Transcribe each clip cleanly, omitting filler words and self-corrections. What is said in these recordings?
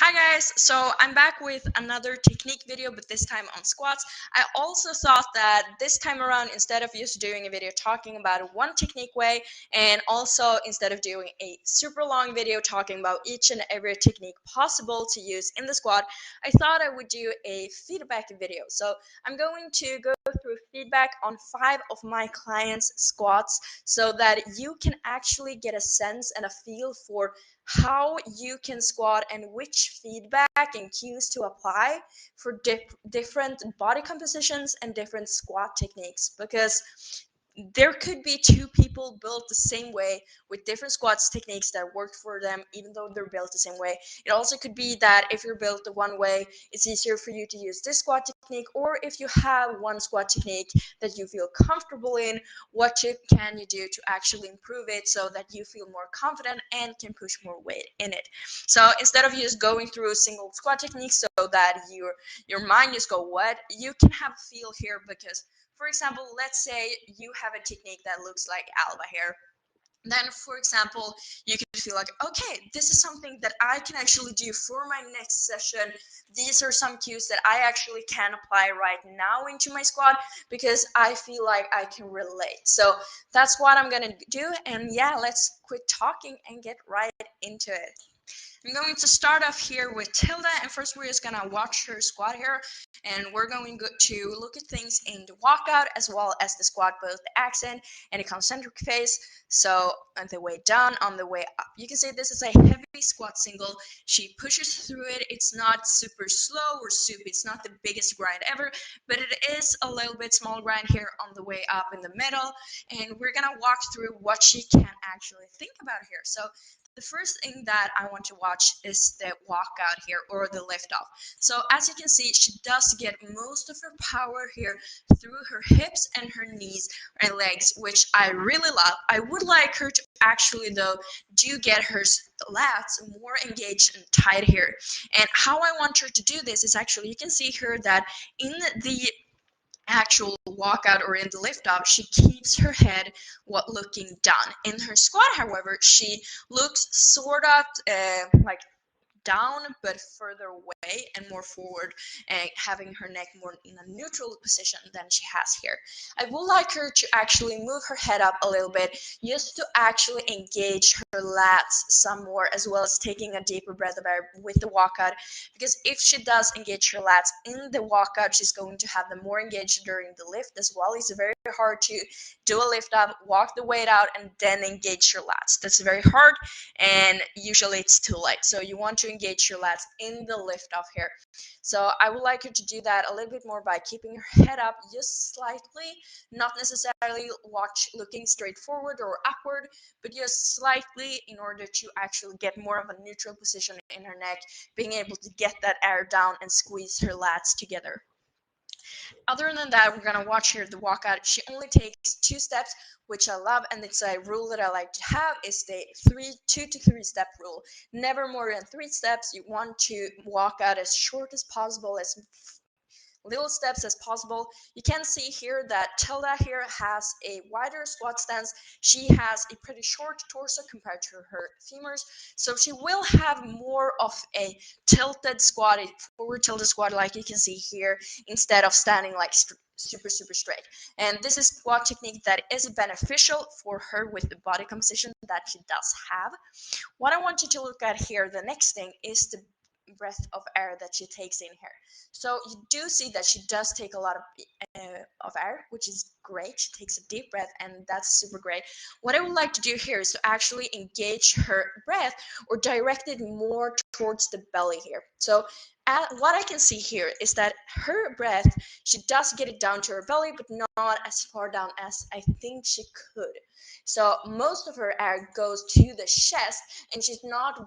Hi guys, so I'm back with another technique video, but this time on squats. I also thought that this time around, instead of just doing a video talking about one technique way, and also instead of doing a super long video talking about each and every technique possible to use in the squat, I thought I would do a feedback video. So I'm going to go through feedback on 5 of my clients' squats so that you can actually get a sense and a feel for how you can squat and which feedback and cues to apply for different body compositions and different squat techniques, because there could be two people built the same way with different squats techniques that work for them, even though they're built the same way. It also could be that if you're built the one way, it's easier for you to use this squat technique, or if you have one squat technique that you feel comfortable in, can you do to actually improve it so that you feel more confident and can push more weight in it. So instead of just going through a single squat technique so that your mind just go what, you can have a feel here, because for example, let's say you have a technique that looks like Alva here. Then, for example, you can feel like, okay, this is something that I can actually do for my next session. These are some cues that I actually can apply right now into my squat because I feel like I can relate. So that's what I'm gonna do. And yeah, let's quit talking and get right into it. I'm going to start off here with Tilda, and first we're just gonna watch her squat here, and we're going to look at things in the walkout as well as the squat, both the accent and the concentric phase. So on the way down, on the way up, you can see this is a heavy squat single. She pushes through it. It's not super slow or super, it's not the biggest grind ever, but it is a little bit small grind here on the way up in the middle, and we're gonna walk through what she can actually think about here. So the first thing that I want to watch is the walkout here, or the lift off. So as you can see, she does get most of her power here through her hips and her knees and legs, which I really love. I would like her to actually though do get her lats more engaged and tight here. And how I want her to do this is actually, you can see here that in the actual walkout or in the lift off, she keeps her head looking down. In her squat, however, she looks sort of like down but further away and more forward, and having her neck more in a neutral position than she has here. I would like her to actually move her head up a little bit just to actually engage her lats some more, as well as taking a deeper breath of air with the walkout, because if she does engage her lats in the walkout, she's going to have them more engaged during the lift as well. It's very hard to do a lift up, walk the weight out, and then engage your lats. That's very hard, and usually it's too late. So you want to engage your lats in the lift off here. So I would like her to do that a little bit more by keeping her head up just slightly, not necessarily looking straight forward or upward, but just slightly, in order to actually get more of a neutral position in her neck, being able to get that air down and squeeze her lats together. Other than that, we're gonna watch here the walkout. She only takes 2 steps, which I love, and it's a rule that I like to have, is the 2 to 3 step rule. Never more than 3 steps. You want to walk out as short as possible, as little steps as possible. You can see here that Tilda here has a wider squat stance. She has a pretty short torso compared to her femurs, so she will have more of a tilted squat, a forward tilted squat, like you can see here, instead of standing like super straight. And this is squat technique that is beneficial for her with the body composition that she does have. What I want you to look at here, the next thing, is the breath of air that she takes in here. So you do see that she does take a lot of air, which is great. She takes a deep breath, and that's super great. What I would like to do here is to actually engage her breath or direct it more towards the belly here. So what I can see here is that her breath, she does get it down to her belly, but not as far down as I think she could. So most of her air goes to the chest, and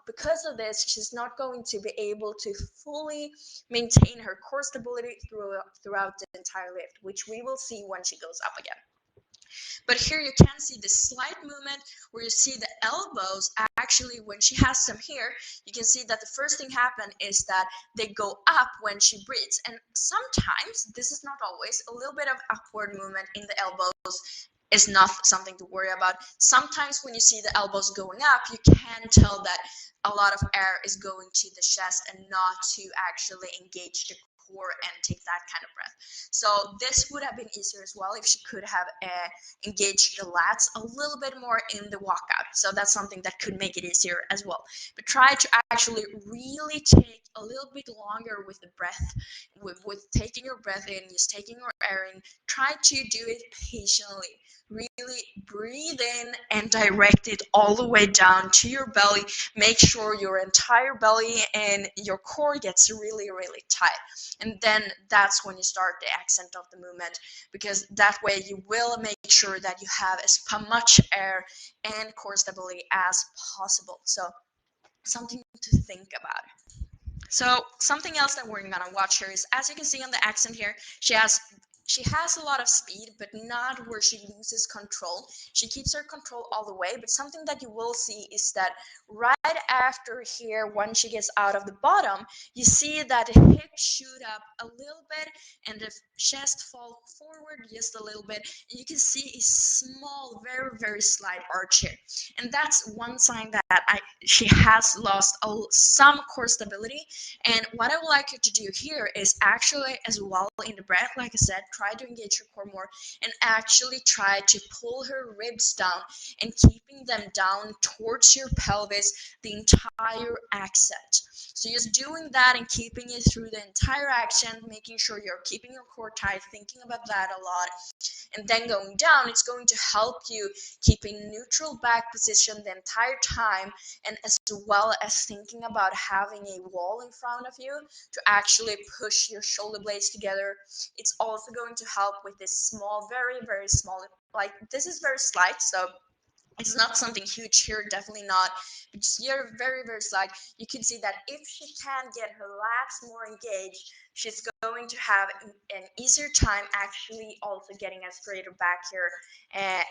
because of this, she's not going to be able to fully maintain her core stability throughout the entire lift, which we will see when she goes up again. But here you can see the slight movement where you see the elbows. Actually, when she has some here, you can see that the first thing happen is that they go up when she breathes. And sometimes, this is not always, a little bit of upward movement in the elbows is not something to worry about. Sometimes when you see the elbows going up, you can tell that a lot of air is going to the chest and not to actually engage the core and take that kind of breath. So this would have been easier as well if she could have engaged the lats a little bit more in the walkout. So that's something that could make it easier as well. But try to actually really take a little bit longer with the breath, with taking your breath in, just taking your air in. Try to do it patiently. Really breathe in and direct it all the way down to your belly. Make sure your entire belly and your core gets really, really tight. And then that's when you start the accent of the movement, because that way you will make sure that you have as much air and core stability as possible. So something to think about. So something else that we're gonna watch here is, as you can see on the accent here, she has a lot of speed, but not where she loses control. She keeps her control all the way, but something that you will see is that right after here, when she gets out of the bottom, you see that the hips shoot up a little bit and the chest fall forward just a little bit. And you can see a small, very, very slight arch here. And that's one sign that she has lost some core stability. And what I would like you to do here is actually, as well in the breath, like I said, try to engage your core more and actually try to pull her ribs down and keeping them down towards your pelvis the entire accent. So just doing that and keeping it through the entire accent, making sure you're keeping your core tight, thinking about that a lot. And then going down, it's going to help you keeping neutral back position the entire time, and as well as thinking about having a wall in front of you to actually push your shoulder blades together. It's also going to help with this small, very, very small, like this is very slight, so it's not something huge here, definitely not, but just here, very, very slight. You can see that if she can get her lats more engaged, she's going to have an easier time actually also getting a straighter back here,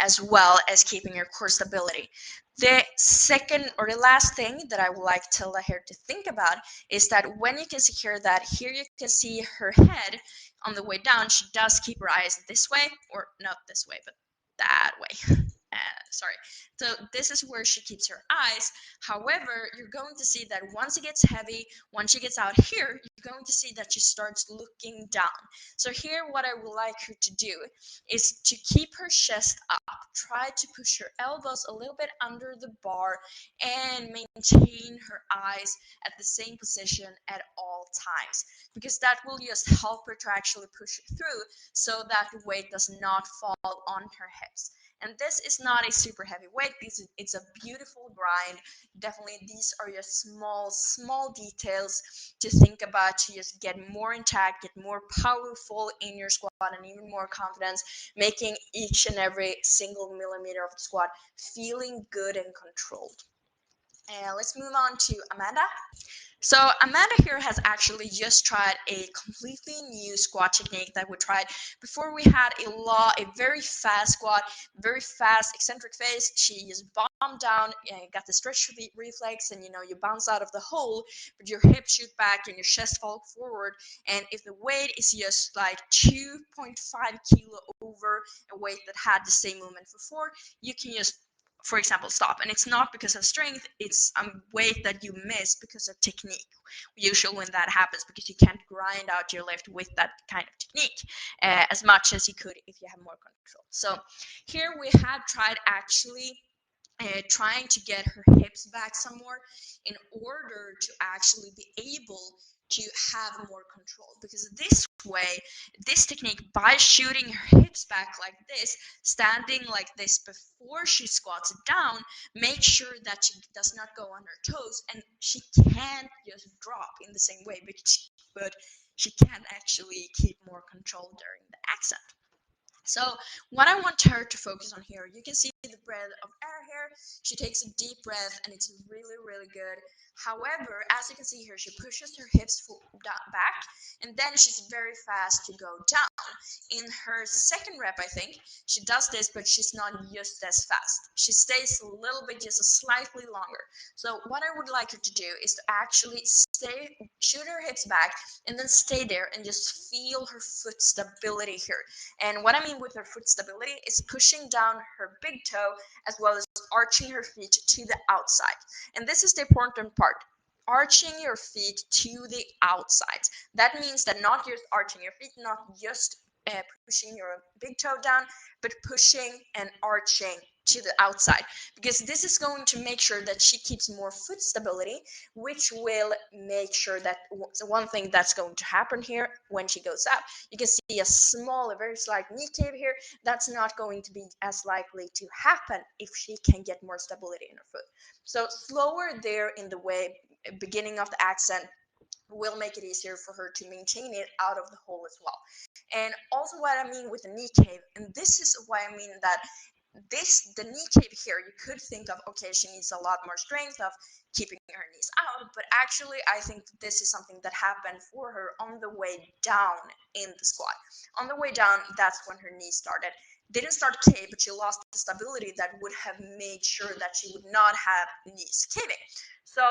as well as keeping her core stability. The second or the last thing that I would like Tilda here to think about is that when you can see here that here you can see her head on the way down, she does keep her eyes this way, or not this way, but that way. Sorry. So this is where she keeps her eyes. However, you're going to see that once it gets heavy, once she gets out here, you're going to see that she starts looking down. So here, what I would like her to do is to keep her chest up. Try to push her elbows a little bit under the bar and maintain her eyes at the same position at all times, because that will just help her to actually push it through so that the weight does not fall on her hips. And this is not a super heavy weight. It's a beautiful grind. Definitely, these are just small details to think about to just get more intact, get more powerful in your squat, and even more confidence, making each and every single millimeter of the squat feeling good and controlled. And let's move on to Amanda. So Amanda here has actually just tried a completely new squat technique that we tried before. We had a very fast squat, very fast eccentric phase. She just bombed down, got the stretch reflex, and you bounce out of the hole, but your hips shoot back and your chest fall forward. And if the weight is just like 2.5 kilo over a weight that had the same movement before, you can just, for example, stop. And it's not because of strength, it's a weight that you miss because of technique. Usually when that happens, because you can't grind out your lift with that kind of technique as much as you could if you have more control. So here we have tried actually trying to get her hips back some more in order to actually be able to have more control, because this way, this technique, by shooting her hips back like this, standing like this before she squats it down, make sure that she does not go on her toes, and she can't just drop in the same way, but she can actually keep more control during the accent. So what I want her to focus on here, you can see the breath of air here. She takes a deep breath and it's really, really good. However, as you can see here, she pushes her hips back and then she's very fast to go down. In her second rep, I think, she does this, but she's not just as fast. She stays a little bit, just slightly longer. So what I would like her to do is to actually shoot her hips back, and then stay there and just feel her foot stability here. And what I mean with her foot stability is pushing down her big toe as well as arching her feet to the outside. And this is the important part. Arching your feet to the outside. That means that not just arching your feet, not just pushing your big toe down, but pushing and arching to the outside, because this is going to make sure that she keeps more foot stability, which will make sure that one thing that's going to happen here when she goes up, you can see a very slight knee cave here. That's not going to be as likely to happen if she can get more stability in her foot. So slower there in the way beginning of the accent will make it easier for her to maintain it out of the hole as well. And also what I mean with the knee cave, and this is why I mean that the knee cave here, you could think of, okay, she needs a lot more strength of keeping her knees out, but actually I think this is something that happened for her on the way down in the squat. On the way down, that's when her knees started. Didn't start cave, but she lost the stability that would have made sure that she would not have knees caving. So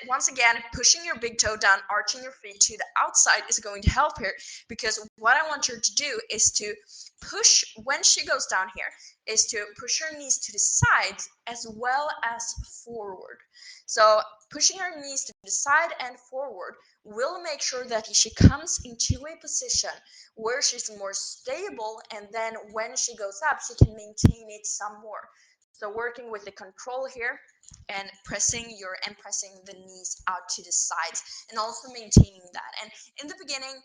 once again, pushing your big toe down, arching your feet to the outside is going to help her, because what I want her to do is to push, when she goes down here, is to push her knees to the sides as well as forward. So pushing her knees to the side and forward will make sure that she comes into a position where she's more stable, and then when she goes up, she can maintain it some more. So working with the control here and pressing the knees out to the sides, and also maintaining that. And in the beginning,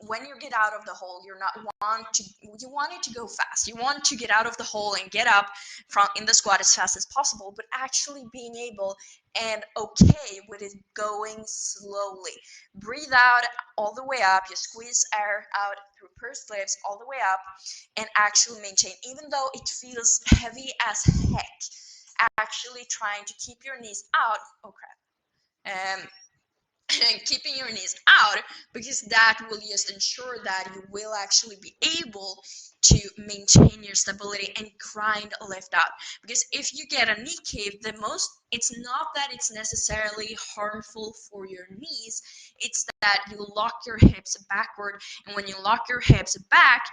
when you get out of the hole, you want it to go fast. You want to get out of the hole and get up from in the squat as fast as possible, but actually being able and okay with it going slowly. Breathe out all the way up. You squeeze air out through pursed lips all the way up, and actually maintain, even though it feels heavy as heck, actually trying to keep your knees out. Oh crap. And keeping your knees out, because that will just ensure that you will actually be able to maintain your stability and grind a lift out. Because if you get a knee cave, it's not that it's necessarily harmful for your knees, it's that you lock your hips backward, and when you lock your hips back,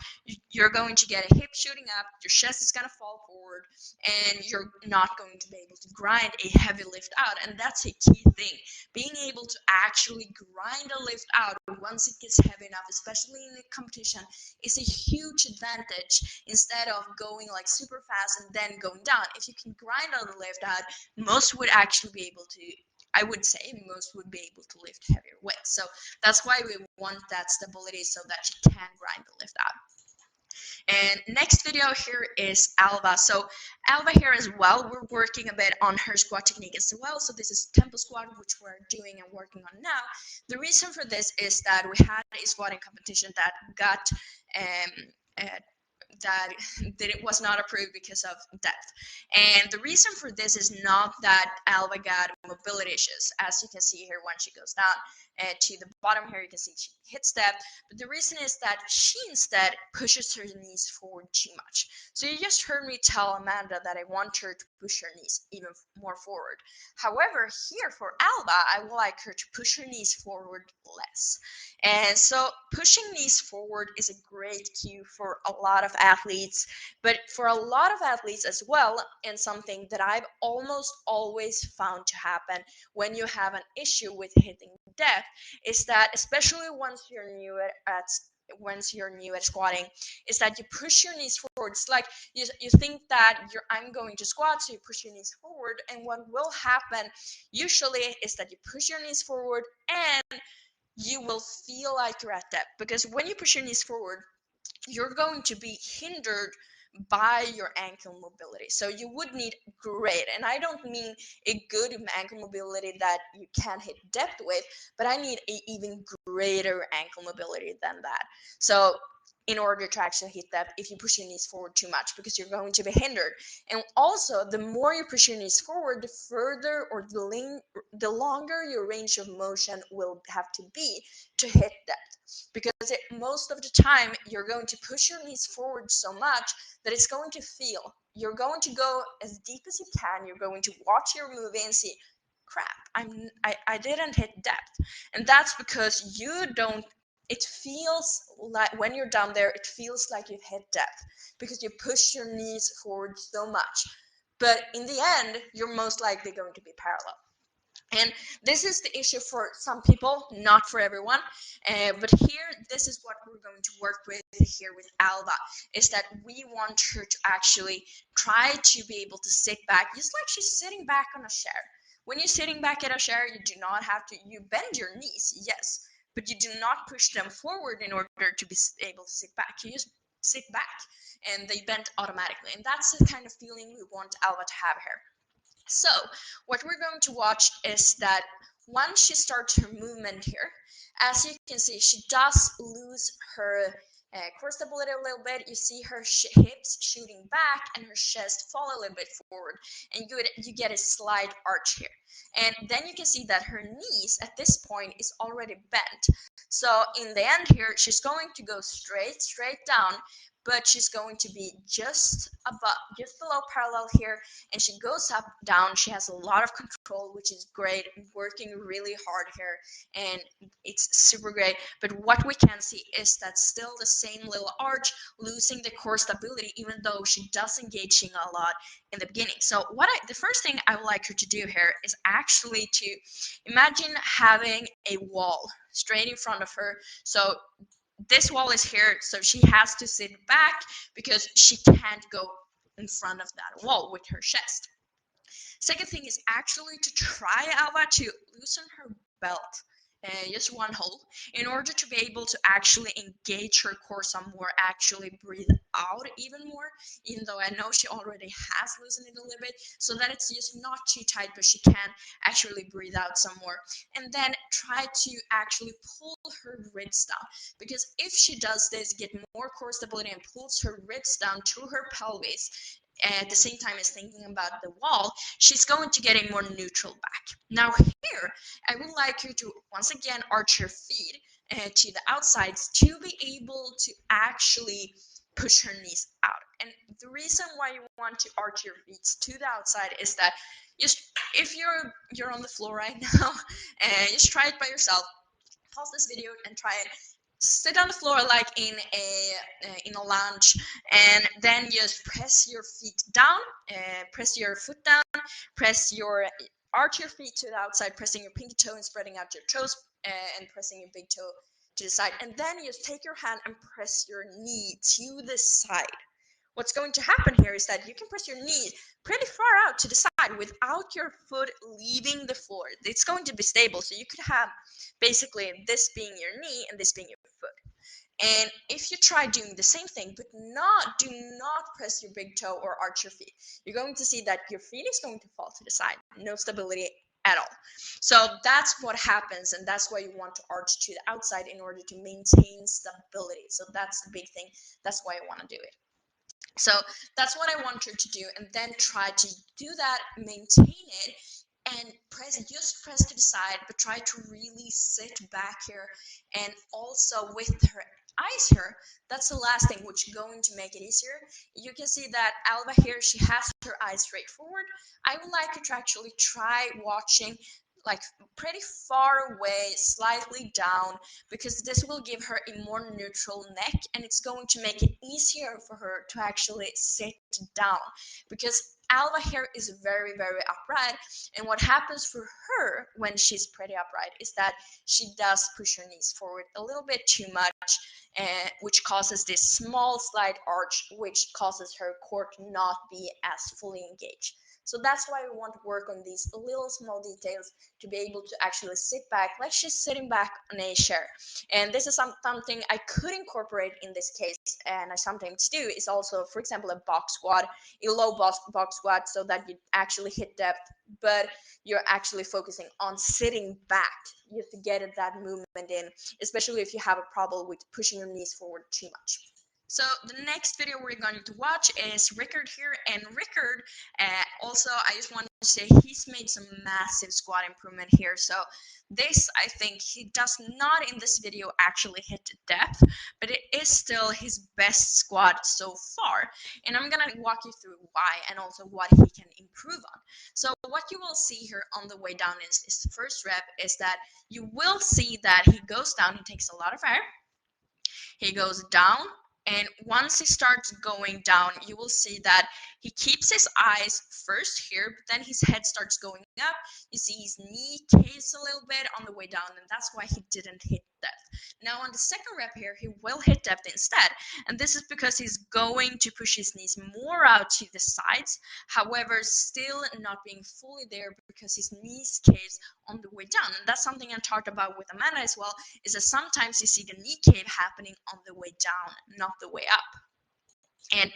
you're going to get a hip shooting up, your chest is going to fall forward, and you're not going to be able to grind a heavy lift out. And that's a key thing, being able to actually grind a lift out once it gets heavy enough, especially in a competition, is a huge advantage instead of going like super fast and then going down. If you can grind on the lift out, most would actually be able to, I would say most would be able to lift heavier weights. So that's why we want that stability, so that you can grind the lift out. And next video here is Alva. So Alva here as well, we're working a bit on her squat technique as well. So this is tempo squat, which we're doing and working on now. The reason for this is that we had a squatting competition that got that it was not approved because of depth. And the reason for this is not that Alva got mobility issues. As you can see here, when she goes down to the bottom here, you can see she hits depth. But the reason is that she instead pushes her knees forward too much. So you just heard me tell Amanda that I want her to push her knees even more forward. However, here for Alva, I would like her to push her knees forward less. And so pushing knees forward is a great cue for a lot of athletes, but for a lot of athletes as well, and something that I've almost always found to happen when you have an issue with hitting depth, is that especially once you're new at squatting, is that you push your knees forward. It's like you think that I'm going to squat, so you push your knees forward, and what will happen usually is that you push your knees forward and you will feel like you're at depth, because when you push your knees forward, you're going to be hindered by your ankle mobility. So you would need great, and I don't mean a good ankle mobility that you can hit depth with, but I need a even greater ankle mobility than that. So in order to actually hit depth if you push your knees forward too much, because you're going to be hindered. And also, the more you push your knees forward, the further or the longer your range of motion will have to be to hit depth. Because most of the time, you're going to push your knees forward so much that it's going to feel. You're going to go as deep as you can. You're going to watch your movie and see, crap, I didn't hit depth. And that's because you don't, it feels like when you're down there, it feels like you've hit depth because you push your knees forward so much. But in the end, you're most likely going to be parallel. And this is the issue for some people, not for everyone. But here, this is what we're going to work with here with Alva, is that we want her to actually try to be able to sit back, just like she's sitting back on a chair. When you're sitting back at a chair, you do not have to, you bend your knees, yes, but you do not push them forward in order to be able to sit back. You just sit back and they bend automatically. And that's the kind of feeling we want Alva to have here. So what we're going to watch is that once she starts her movement here, as you can see, she does lose her core stability a little bit. You see her hips shooting back and her chest fall a little bit forward, and you get a slight arch here. And then you can see that her knees at this point is already bent. So in the end here, she's going to go straight down, but she's going to be just below parallel here, and she goes up, down. She has a lot of control, which is great, working really hard here, and it's super great. But what we can see is that still the same little arch, losing the core stability, even though she does engaging a lot in the beginning. So the first thing I would like her to do here is actually to imagine having a wall straight in front of her. So this wall is here, so she has to sit back because she can't go in front of that wall with her chest. Second thing is actually to try Alva to loosen her belt, just one hole, in order to be able to actually engage her core some more, actually breathe out even more, even though I know she already has loosened it a little bit, so that it's just not too tight, but she can actually breathe out some more. And then try to actually pull her ribs down, because if she does this, get more core stability and pulls her ribs down to her pelvis, at the same time as thinking about the wall, she's going to get a more neutral back. Now here, I would like you to once again arch your feet to the outsides to be able to actually push her knees out. And the reason why you want to arch your feet to the outside is that if you're on the floor right now, and just try it by yourself. Pause this video and try it. Sit on the floor like in a lounge, and then just press your feet down, press your foot down, arch your feet to the outside, pressing your pinky toe and spreading out your toes, and pressing your big toe to the side, and then you just take your hand and press your knee to the side. What's going to happen here is that you can press your knee pretty far out to the side without your foot leaving the floor. It's going to be stable, so you could have basically this being your knee and this being your foot. And if you try doing the same thing, but do not press your big toe or arch your feet, you're going to see that your feet is going to fall to the side. No stability at all. So that's what happens, and that's why you want to arch to the outside in order to maintain stability. So that's the big thing. That's why I want to do it. So that's what I want her to do, and then try to do that, maintain it, and just press to the side, but try to really sit back here. And also with her eyes here, that's the last thing which is going to make it easier. You can see that Alva here, she has her eyes straight forward. I would like her to actually try watching like pretty far away, slightly down, because this will give her a more neutral neck, and it's going to make it easier for her to actually sit down, because Alva here is very, very upright, and what happens for her when she's pretty upright is that she does push her knees forward a little bit too much, which causes this small slight arch, which causes her core to not be as fully engaged. So that's why we want to work on these little small details to be able to actually sit back like she's sitting back on a chair. And this is something I could incorporate in this case, and I sometimes do, is also, for example, a box squat, a low box squat, so that you actually hit depth, but you're actually focusing on sitting back just to get that movement in, especially if you have a problem with pushing your knees forward too much. So the next video we're going to watch is Rickard here, and Rickard, also I just want to say he's made some massive squat improvement here. So this, I think, he does not in this video actually hit depth, but it is still his best squat so far, and I'm gonna walk you through why and also what he can improve on. So what you will see here on the way down is this first rep is that you will see that he goes down, he takes a lot of air, he goes down, and once he starts going down, you will see that he keeps his eyes first here, but then his head starts going up. You see his knee caves a little bit on the way down, and that's why he didn't hit depth. Now on the second rep here, he will hit depth instead, and this is because he's going to push his knees more out to the sides, however still not being fully there because his knees caves on the way down. And that's something I talked about with Amanda as well, is that sometimes you see the knee cave happening on the way down, not the way up. And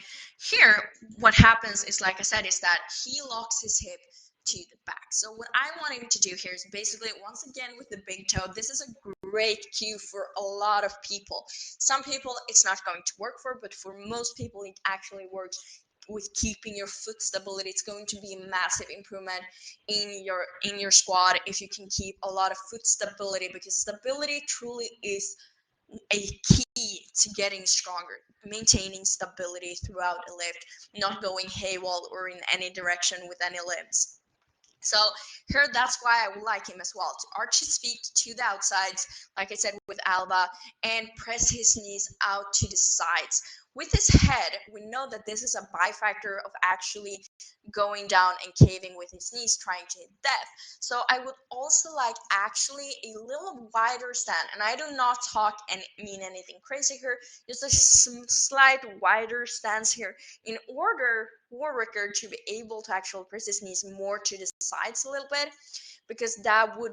here, what happens is, like I said, is that he locks his hip to the back. So what I want him to do here is basically, once again with the big toe, this is a great cue for a lot of people. Some people it's not going to work for, but for most people it actually works with keeping your foot stability. It's going to be a massive improvement in your squat if you can keep a lot of foot stability, because stability truly is a key to getting stronger, maintaining stability throughout a lift, not going haywire or in any direction with any limbs. So here, that's why I would like him as well to arch his feet to the outsides, like I said with Alva, and press his knees out to the sides. With his head, we know that this is a bifactor of actually going down and caving with his knees, trying to hit depth. So I would also like actually a little wider stand, and I do not talk and mean anything crazy here, just a slight wider stance here in order for Rickard to be able to actually press his knees more to the sides a little bit, because that would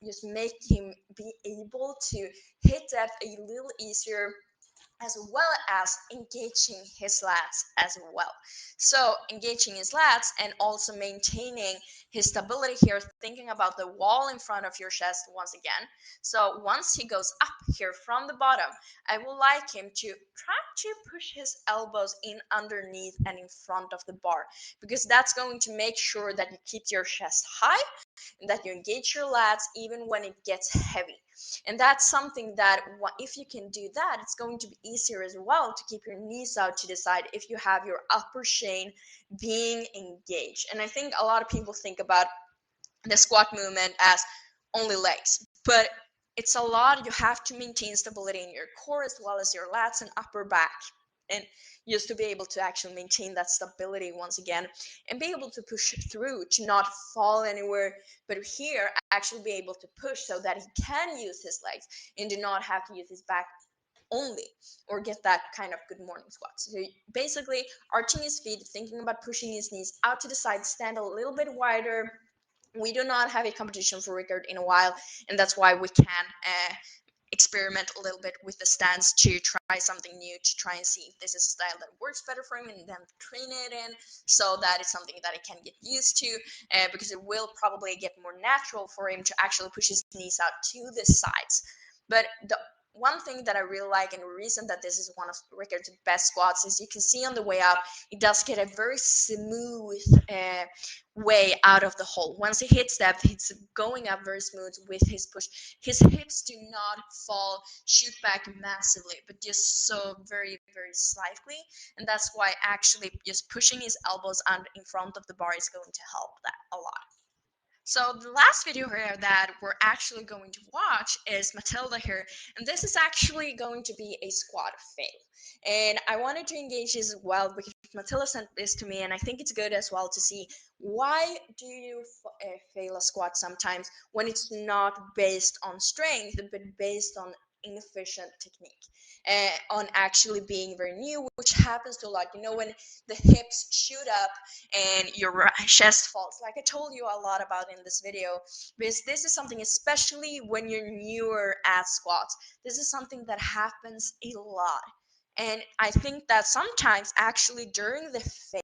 just make him be able to hit depth a little easier, as well as engaging his lats as well. So engaging his lats and also maintaining his stability here, thinking about the wall in front of your chest once again. So once he goes up here from the bottom, I would like him to try to push his elbows in underneath and in front of the bar, because that's going to make sure that you keep your chest high and that you engage your lats even when it gets heavy. And that's something that if you can do that, it's going to be easier as well to keep your knees out to the side if you have your upper chain being engaged. And I think a lot of people think about the squat movement as only legs, but it's a lot. You have to maintain stability in your core as well as your lats and upper back, and just to be able to actually maintain that stability once again and be able to push through, to not fall anywhere, but here actually be able to push so that he can use his legs and do not have to use his back only, or get that kind of good morning squat. So basically arching his feet, thinking about pushing his knees out to the side, stand a little bit wider. We do not have a competition for Rickard in a while, and that's why we can experiment a little bit with the stance to try something new, to try and see if this is a style that works better for him, and then train it in so that it's something that he can get used to, because it will probably get more natural for him to actually push his knees out to the sides. But the one thing that I really like, and the reason that this is one of Rickard's best squats, is you can see on the way up, he does get a very smooth way out of the hole. Once he hits depth, it's going up very smooth with his push. His hips do not fall, shoot back massively, but just so very, very slightly. And that's why actually just pushing his elbows under in front of the bar is going to help that a lot. So the last video here that we're actually going to watch is Matilda here, and this is actually going to be a squat fail. And I wanted to engage this as well because Matilda sent this to me, and I think it's good as well to see why do you fail a squat sometimes when it's not based on strength but based on inefficient technique, on actually being very new, which happens to a lot. You know, when the hips shoot up and your chest falls, like I told you a lot about in this video, because this is something, especially when you're newer at squats, this is something that happens a lot. And I think that sometimes actually during the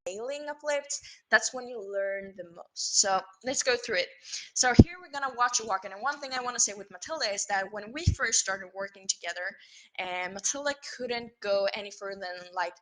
failing of lifts, that's when you learn the most. So let's go through it. So here we're gonna watch a walk. And one thing I want to say with Matilda is that when we first started working together, and Matilda couldn't go any further than like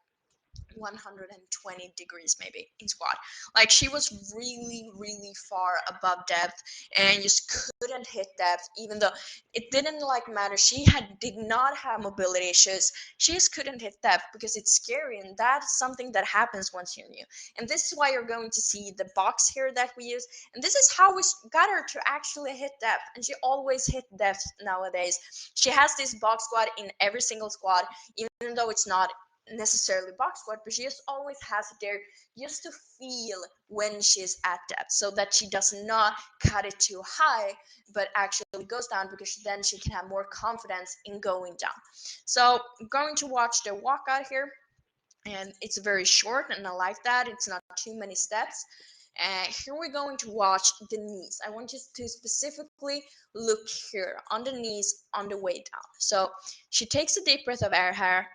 120 degrees maybe in squat. Like she was really far above depth and just couldn't hit depth, even though it didn't like matter. She did not have mobility issues. She just couldn't hit depth because it's scary, and that's something that happens once you're new. And this is why you're going to see the box here that we use, and this is how we got her to actually hit depth. And she always hit depth nowadays. She has this box squat in every single squat, even though it's not necessarily box squat, but she just always has it there just to feel when she's at depth, so that she does not cut it too high but actually goes down, because then she can have more confidence in going down. So I'm going to watch the walkout here, and it's very short and I like that. It's not too many steps. Here we're going to watch the knees. I want you to specifically look here on the knees on the way down. So she takes a deep breath of air here,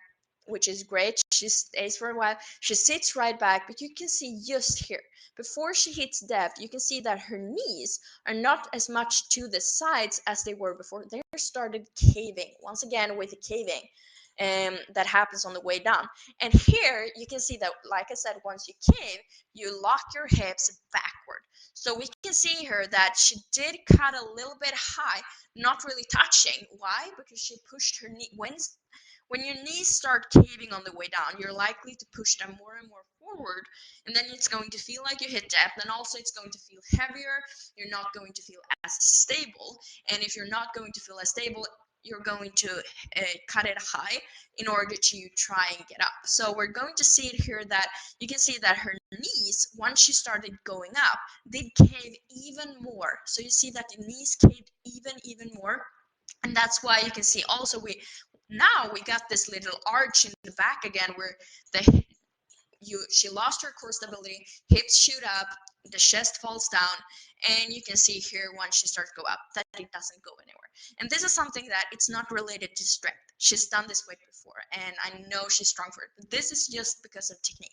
which is great. She stays for a while. She sits right back, but you can see just here, before she hits depth, you can see that her knees are not as much to the sides as they were before. They started caving, once again with the caving that happens on the way down. And here you can see that, like I said, once you cave, you lock your hips backward. So we can see here that she did cut a little bit high, not really touching. Why? Because she pushed her knee. When your knees start caving on the way down, you're likely to push them more and more forward, and then it's going to feel like you hit depth, and also it's going to feel heavier. You're not going to feel as stable, and if you're not going to feel as stable, you're going to cut it high in order to try and get up. So we're going to see it here that you can see that her knees, once she started going up, did cave even more. So you see that the knees caved even more. And that's why you can see also now we got this little arch in the back again, where she lost her core stability, hips shoot up, the chest falls down, and you can see here once she starts to go up that it doesn't go anywhere. And this is something that it's not related to strength. She's done this weight before, and I know she's strong for it, but this is just because of technique.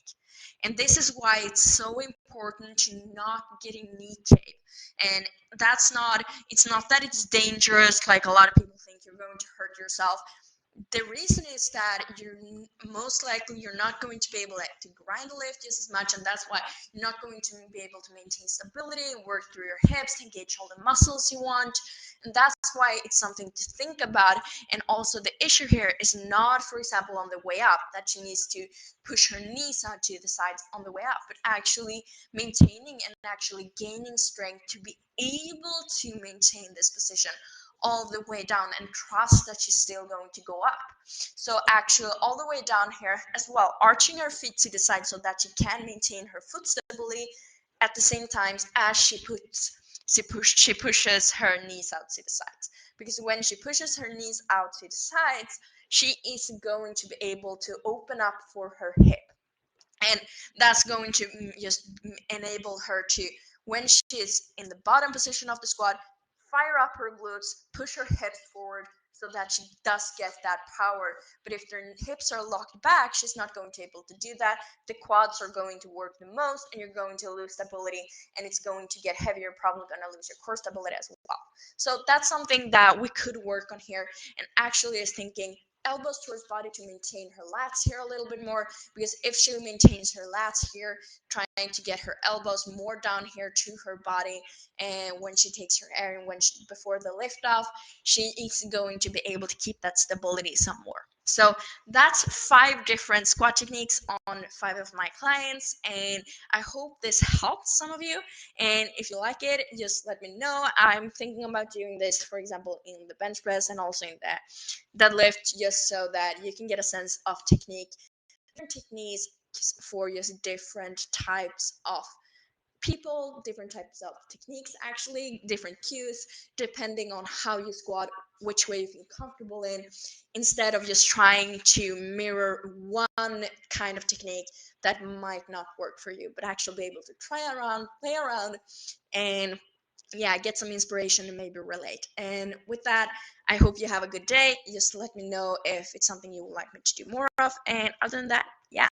And this is why it's so important to not getting knee cave. And it's not that it's dangerous, like a lot of people think you're going to hurt yourself. The reason is that most likely you're not going to be able to grind the lift just as much, and that's why you're not going to be able to maintain stability, work through your hips, engage all the muscles you want. And that's why it's something to think about. And also the issue here is not, for example, on the way up, that she needs to push her knees out to the sides on the way up, but actually maintaining and actually gaining strength to be able to maintain this position all the way down, and trust that she's still going to go up. So actually all the way down here as well, arching her feet to the side so that she can maintain her foot stability at the same time as she pushes her knees out to the sides. Because when she pushes her knees out to the sides, she is going to be able to open up for her hip. And that's going to just enable her to, when she's in the bottom position of the squat, fire up her glutes, push her hips forward so that she does get that power. But if their hips are locked back, she's not going to be able to do that. The quads are going to work the most, and you're going to lose stability, and it's going to get heavier. You're probably going to lose your core stability as well. So that's something that we could work on here. And actually is thinking elbows towards body to maintain her lats here a little bit more, because if she maintains her lats here, trying to get her elbows more down here to her body, and when she takes her air and before the lift off, she is going to be able to keep that stability some more. So that's 5 different squat techniques on 5 of my clients, and I hope this helps some of you. And if you like it, just let me know. I'm thinking about doing this, for example, in the bench press and also in the deadlift, just so that you can get a sense of techniques for just different types of people, different types of techniques, actually different cues depending on how you squat, which way you feel comfortable in, instead of just trying to mirror one kind of technique that might not work for you, but actually be able to try around, play around, and yeah, get some inspiration and maybe relate. And with that, I hope you have a good day. Just let me know if it's something you would like me to do more of. And other than that, yeah,